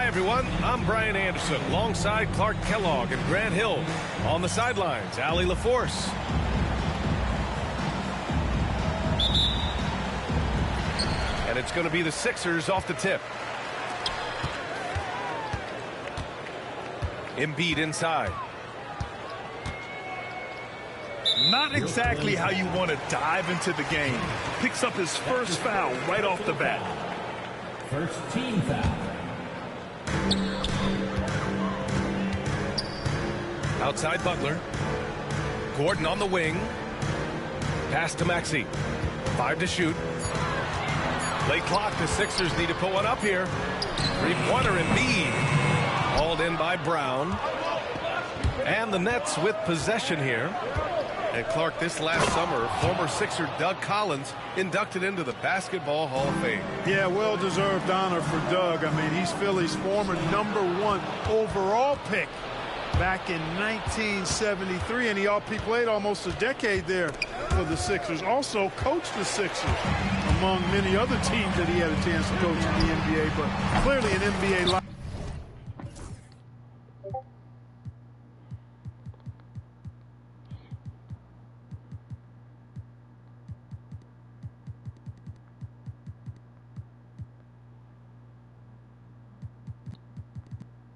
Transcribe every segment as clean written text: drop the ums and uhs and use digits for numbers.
Hi, everyone. I'm Brian Anderson, alongside Clark Kellogg and Grant Hill. On the sidelines, Allie LaForce. And it's going to be the Sixers off the tip. Embiid inside. Not exactly how you want to dive into the game. Picks up his first foul right off the bat. First team foul. Outside Butler. Gordon on the wing. Pass to Maxey. 5 to shoot. Late clock. The Sixers need to put one up here. Three-pointer Embiid. Hauled in by Brown. And the Nets with possession here. And Clark, this last summer, former Sixer Doug Collins inducted into the Basketball Hall of Fame. Yeah, well-deserved honor for Doug. I mean, he's Philly's former #1 overall pick back in 1973, and he played almost a decade there for the Sixers. Also coached the Sixers, among many other teams that he had a chance to coach in the NBA, but clearly an NBA life.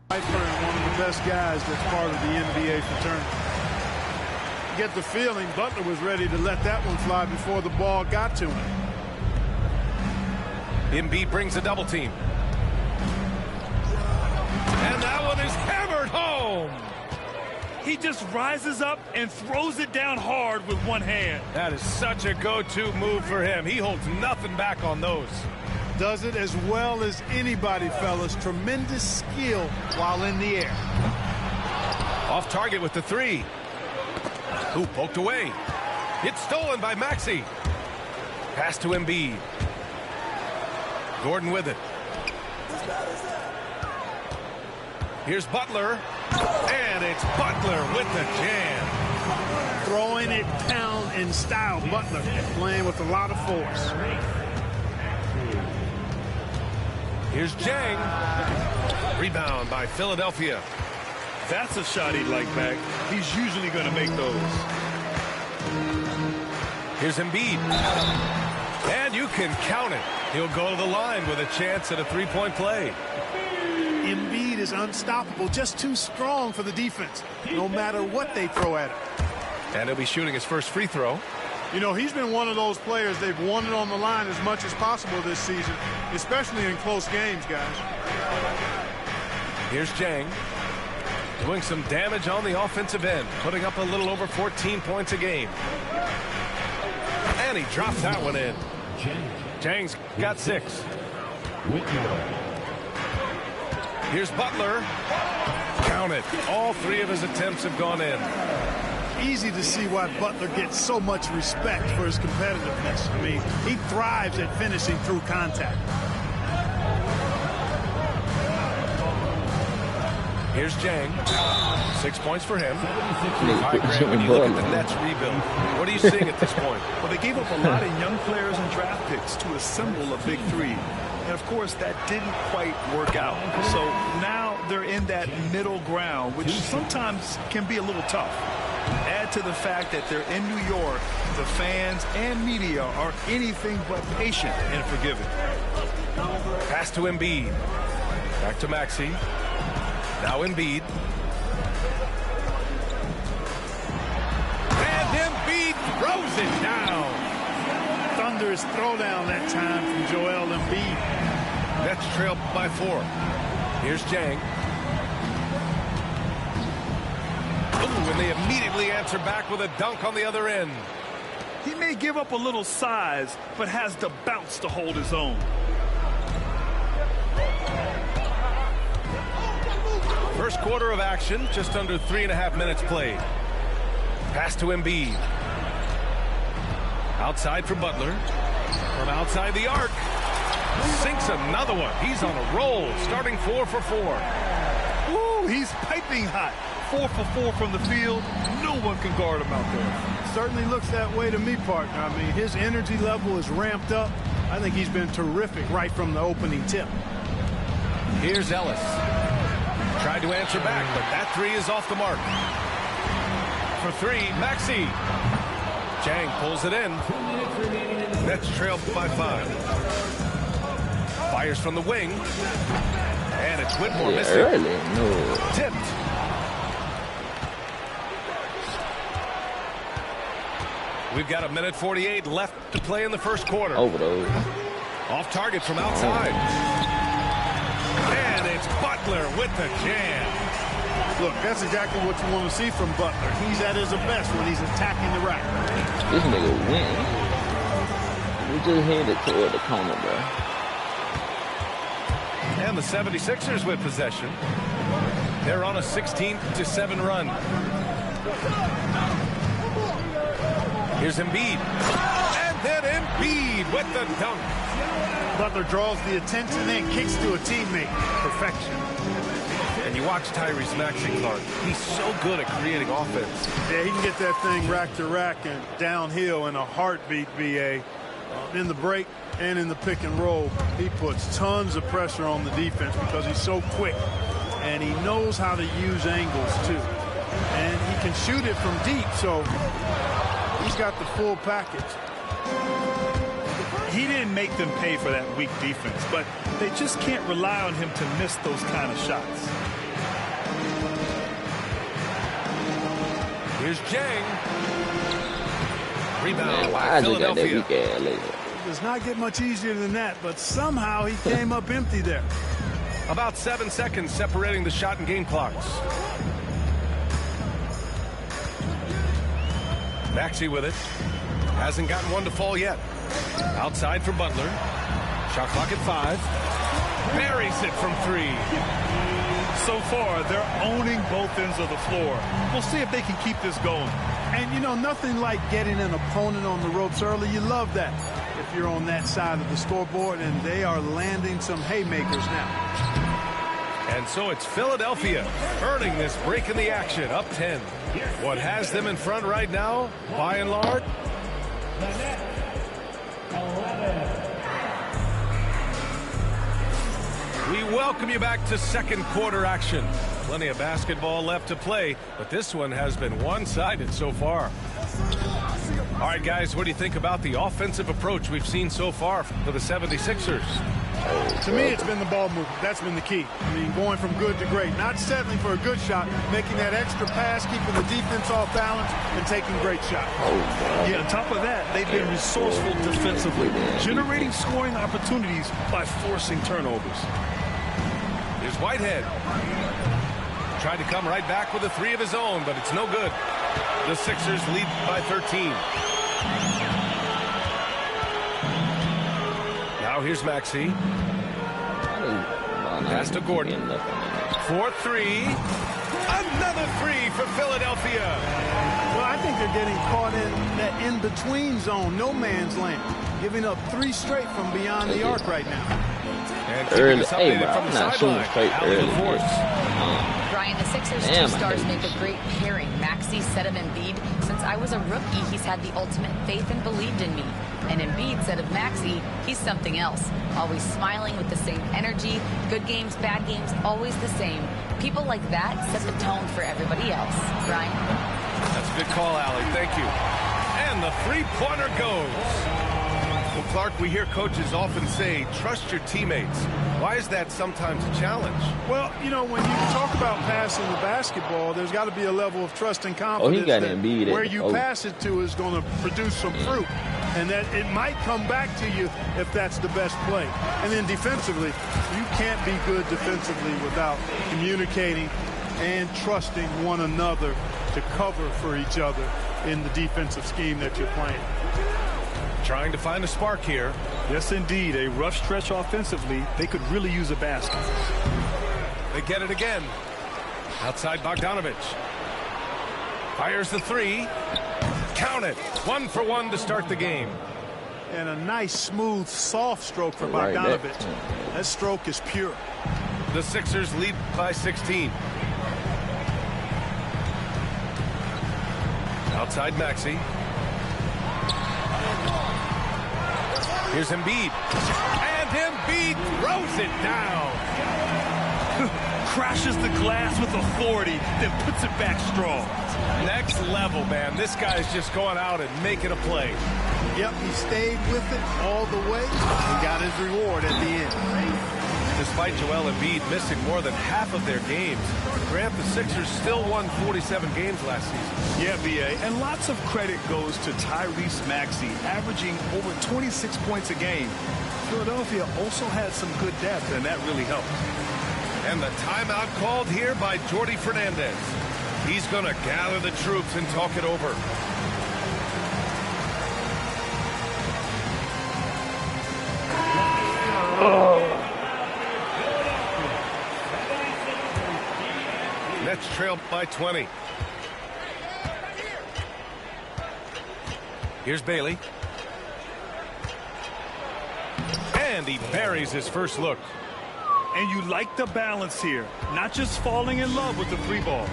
And one of the best guys that's part of the NBA fraternity. You get the feeling Butler was ready to let that one fly before the ball got to him. Embiid brings a double team. And that one is hammered home. He just rises up and throws it down hard with one hand. That is such a go-to move for him. He holds nothing back on those. Does it as well as anybody, fellas. Tremendous skill while in the air. Off target with the three. Ooh, poked away. It's stolen by Maxey. Pass to Embiid. Gordon with it. Here's Butler. And it's Butler with the jam. Throwing it down in style. Butler playing with a lot of force. Here's Jang. Rebound by Philadelphia. That's a shot he'd like back. He's usually going to make those. Here's Embiid. And you can count it. He'll go to the line with a chance at a three-point play. Embiid is unstoppable, just too strong for the defense, no matter what they throw at him. And he'll be shooting his first free throw. You know, he's been one of those players they've wanted on the line as much as possible this season, especially in close games, guys. Here's Jang. Doing some damage on the offensive end, putting up a little over 14 points a game. And he drops that one in. Jang's got 6. Here's Butler. Count it. All 3 of his attempts have gone in. Easy to see why Butler gets so much respect for his competitiveness. I mean, he thrives at finishing through contact. Here's Jang. 6 points for him. All right, Grant, when you look at the Nets rebuild, what are you seeing at this point? Well, they gave up a lot of young players and draft picks to assemble a big three. And, of course, that didn't quite work out. So now they're in that middle ground, which sometimes can be a little tough. Add to the fact that they're in New York, the fans and media are anything but patient and forgiving. Pass to Embiid. Back to Maxey. Now Embiid. And Embiid throws it down. Thunderous throwdown that time from Joel Embiid. Nets trail by 4. Here's Jang. And they immediately answer back with a dunk on the other end. He may give up a little size, but has the bounce to hold his own. First quarter of action, just under 3.5 minutes played. Pass to Embiid. Outside for Butler. From outside the arc. Sinks another one. He's on a roll, starting 4 for 4. Ooh, he's piping hot. 4 for 4 from the field. No one can guard him out there. Certainly looks that way to me, partner. I mean, his energy level is ramped up. I think he's been terrific right from the opening tip. Here's Ellis. Tried to answer back, but that three is off the mark. For three, Maxey. Jang pulls it in. Nets trail by 5. Fires from the wing. And it's Whitmore missing. Early. No. Tipped. We've got 1:48 left to play in the first quarter. Overdose. Off target from outside. And it's Butler with the jam. Look, that's exactly what you want to see from Butler. He's at his best when he's attacking the rack. This nigga win. We just headed toward the corner, bro. And the 76ers with possession. They're on a 16-7 run. Here's Embiid. And then Embiid with the dunk. Butler draws the attention and kicks to a teammate. Perfection. And you watch Tyrese Maxey, Clark. He's so good at creating offense. Yeah, he can get that thing rack to rack and downhill in a heartbeat, BA. In the break and in the pick and roll, he puts tons of pressure on the defense because he's so quick. And he knows how to use angles, too. And he can shoot it from deep, so he's got the full package. He didn't make them pay for that weak defense, but they just can't rely on him to miss those kind of shots. Here's Jang. Rebound Man, by why you got that Philadelphia. weak ass later? It does not get much easier than that, but somehow he came up empty there. About 7 seconds separating the shot and game clocks. Maxey with it. Hasn't gotten one to fall yet. Outside for Butler. Shot clock at 5. Buries it from 3. So far, they're owning both ends of the floor. We'll see if they can keep this going. And, you know, nothing like getting an opponent on the ropes early. You love that if you're on that side of the scoreboard, and they are landing some haymakers now. And so it's Philadelphia earning this break in the action, up 10. What has them in front right now, by and large? We welcome you back to second quarter action. Plenty of basketball left to play, but this one has been one-sided so far. All right, guys, what do you think about the offensive approach we've seen so far for the 76ers? To me, it's been the ball movement. That's been the key. I mean, going from good to great. Not settling for a good shot, making that extra pass, keeping the defense off balance, and taking great shots. Yeah, on top of that, they've been resourceful defensively, generating scoring opportunities by forcing turnovers. Here's Whitehead. Tried to come right back with a 3 of his own, but it's no good. The Sixers lead by 13. Now here's Maxey. Pass to Gordon. 4-3. Another 3 for Philadelphia. Well, I think they're getting caught in that in-between zone, no man's land, giving up 3 straight from beyond the arc right now. And Early. us Hey, updated bro, from I'm the not shooting sideline. straight Allie early. LaForce. Brian, the Sixers' Damn, two stars I make a great pairing. Maxey, said of Embiid, since I was a rookie, he's had the ultimate faith and believed in me. And Embiid said of Maxey, he's something else. Always smiling with the same energy. Good games, bad games, always the same. People like that set the tone for everybody else. Brian? That's a good call, Allie. Thank you. And the three-pointer goes. Well, Clark, we hear coaches often say, trust your teammates. Why is that sometimes a challenge? Well, you know, when you talk about passing the basketball, there's got to be a level of trust and confidence got that Embiid at where the you post. pass it to is going to produce some fruit. And that it might come back to you if that's the best play. And then defensively, you can't be good defensively without communicating and trusting one another to cover for each other in the defensive scheme that you're playing. Trying to find a spark here. Yes, indeed. A rough stretch offensively. They could really use a basket. They get it again. Outside Bogdanovich. Fires the 3. Count it. 1 for 1 to start the game. And a nice, smooth, soft stroke for Right there. Bogdanovich. That stroke is pure. The Sixers lead by 16. Outside Maxey. Here's Embiid. And Embiid throws it down. crashes the glass with authority, then puts it back strong. Next level, man. This guy's just going out and making a play. Yep, he stayed with it all the way and got his reward at the end. Despite Joel Embiid missing more than half of their games, Grant, the Sixers still won 47 games last season. Yeah, B.A., and lots of credit goes to Tyrese Maxey, averaging over 26 points a game. Philadelphia also had some good depth, and that really helped. And the timeout called here by Jordi Fernandez. He's going to gather the troops and talk it over. Nets trailed by 20. Here's Bailey. And he buries his first look. And you like the balance here, not just falling in love with the three ball.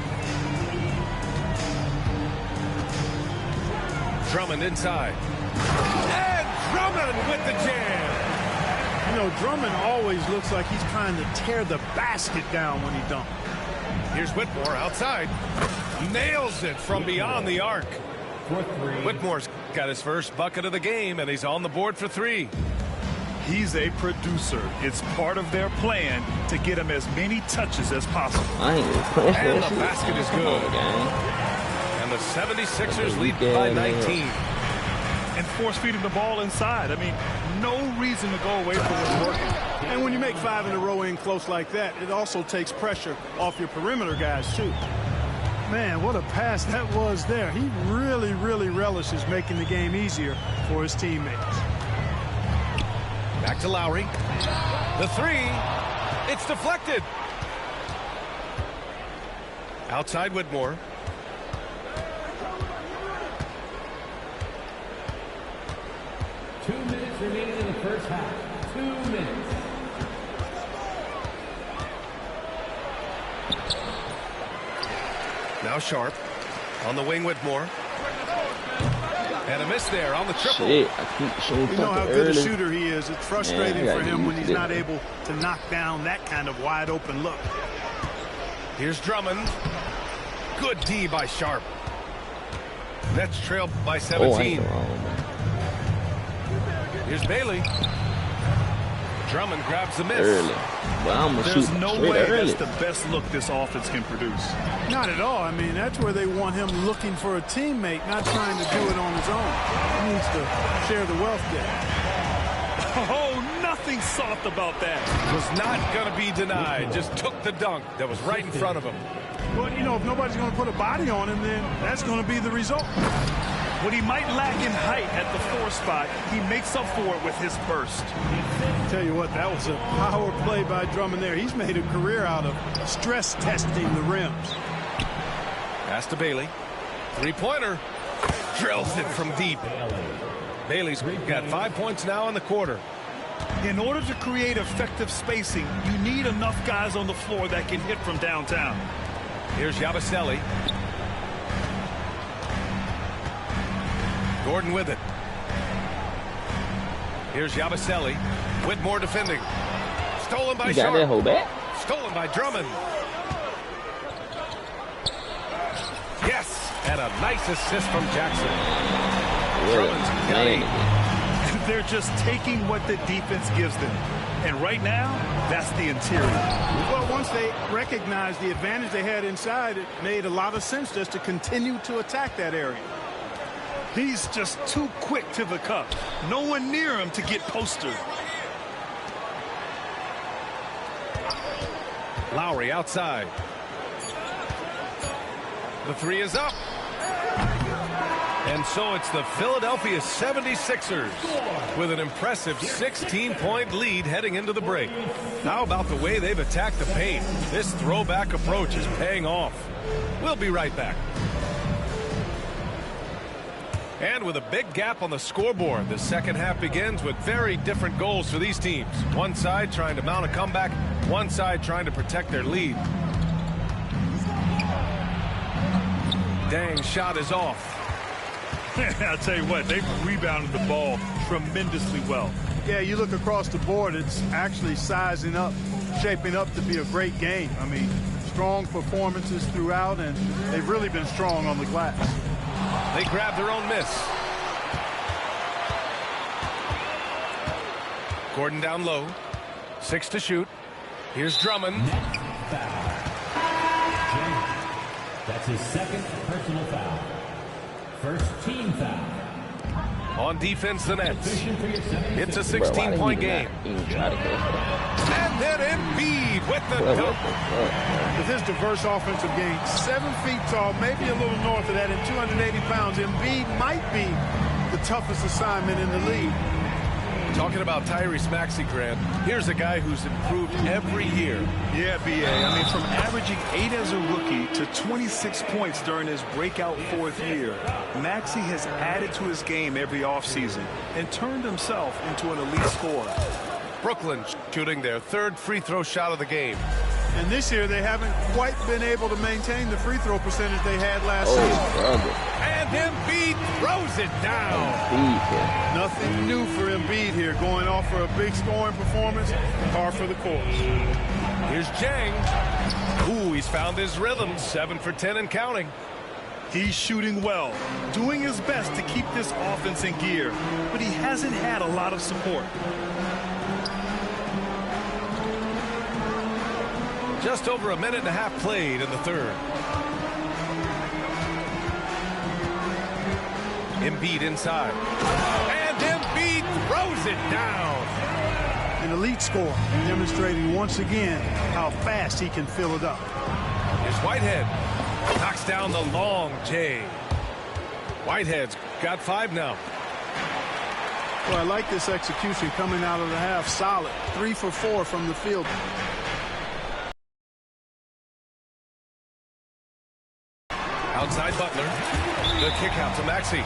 Drummond inside. And Drummond with the jam. You know, Drummond always looks like he's trying to tear the basket down when he dunks. Here's Whitmore outside. Nails it from beyond the arc. Whitmore's got his first bucket of the game, and he's on the board for three. He's a producer. It's part of their plan to get him as many touches as possible. I ain't even pressed And that the shit. basket is Come on, good. gang. And the 76ers lead Yeah, by man. 19. And force feeding the ball inside. I mean, no reason to go away from what's working. And when you make 5 in a row in close like that, it also takes pressure off your perimeter guys, too. Man, what a pass that was there. He really, really relishes making the game easier for his teammates. Back to Lowry. The three. It's deflected. Outside Whitmore. Minutes remaining in the first half. 2 minutes. Now Sharp. On the wing, Whitmore. And a miss there on the triple. Shit, I keep shooting You know how something good a early. shooter he is. It's frustrating Man, I for gotta him get when used he's to not this. able to knock down that kind of wide open look. Here's Drummond. Good D by Sharp. Nets trail by Oh, I 17. ain't wrong, man. Here's Bailey. Drummond grabs the miss. Early. But I'm gonna There's shoot no straight way early. that's the best look this offense can produce. Not at all. I mean, that's where they want him looking for a teammate, not trying to do it on his own. He needs to share the wealth there. Oh, nothing soft about that. Was not going to be denied. Just took the dunk that was right in front of him. Well, you know, if nobody's going to put a body on him, then that's going to be the result. When he might lack in height at the 4 spot, he makes up for it with his burst. Tell you what, that was a power play by Drummond there. He's made a career out of stress testing the rims. Pass to Bailey. Three-pointer. Drills it from deep. Bailey's got 5 points now in the quarter. In order to create effective spacing, you need enough guys on the floor that can hit from downtown. Here's Yabusele. Gordon with it. Here's Yabusele. Whitmore defending. Stolen by You got that Sharp. hoe back? Stolen by Drummond. Yes, and a nice assist from Jackson. Drummond's got Man. 8. They're just taking what the defense gives them. And right now, that's the interior. Well, once they recognized the advantage they had inside, it made a lot of sense just to continue to attack that area. He's just too quick to the cup. No one near him to get posted. Lowry outside. The three is up. And so it's the Philadelphia 76ers with an impressive 16-point lead heading into the break. How about the way they've attacked the paint? This throwback approach is paying off. We'll be right back. And with a big gap on the scoreboard, the second half begins with very different goals for these teams. One side trying to mount a comeback, one side trying to protect their lead. Dang, shot is off. I'll tell you what, they've rebounded the ball tremendously well. Yeah, you look across the board, it's actually sizing up shaping up to be a great game. I mean, strong performances throughout, and they've really been strong on the glass. They grab their own miss. Gordon down low. 6 to shoot. Here's Drummond. That's his second personal foul. First team foul. On defense, the Nets. It's a 16-point game. And then Embiid with the dunk. With his diverse offensive game, 7 feet tall, maybe a little north of that, and 280 pounds, Embiid might be the toughest assignment in the league. Talking about Tyrese Maxey, Grant, here's a guy who's improved every year. Yeah, B.A. I mean, from averaging 8 as a rookie to 26 points during his breakout 4th year, Maxey has added to his game every offseason and turned himself into an elite scorer. Brooklyn shooting their 3rd free throw shot of the game. And this year, they haven't quite been able to maintain the free throw percentage they had last season. And Embiid throws it down. Nothing new for Embiid here, going off for a big scoring performance, par for the course. Here's Jang. Ooh, he's found his rhythm. 7 for 10 and counting. He's shooting well, doing his best to keep this offense in gear, but he hasn't had a lot of support. Just over a minute and a half played in the 3rd. Embiid inside. And Embiid throws it down. An elite scorer, demonstrating once again how fast he can fill it up. Here's Whitehead. Knocks down the long J. Whitehead's got 5 now. Well, I like this execution coming out of the half. Solid. 3 for 4 from the field. Outside Butler. The kick out to Maxey.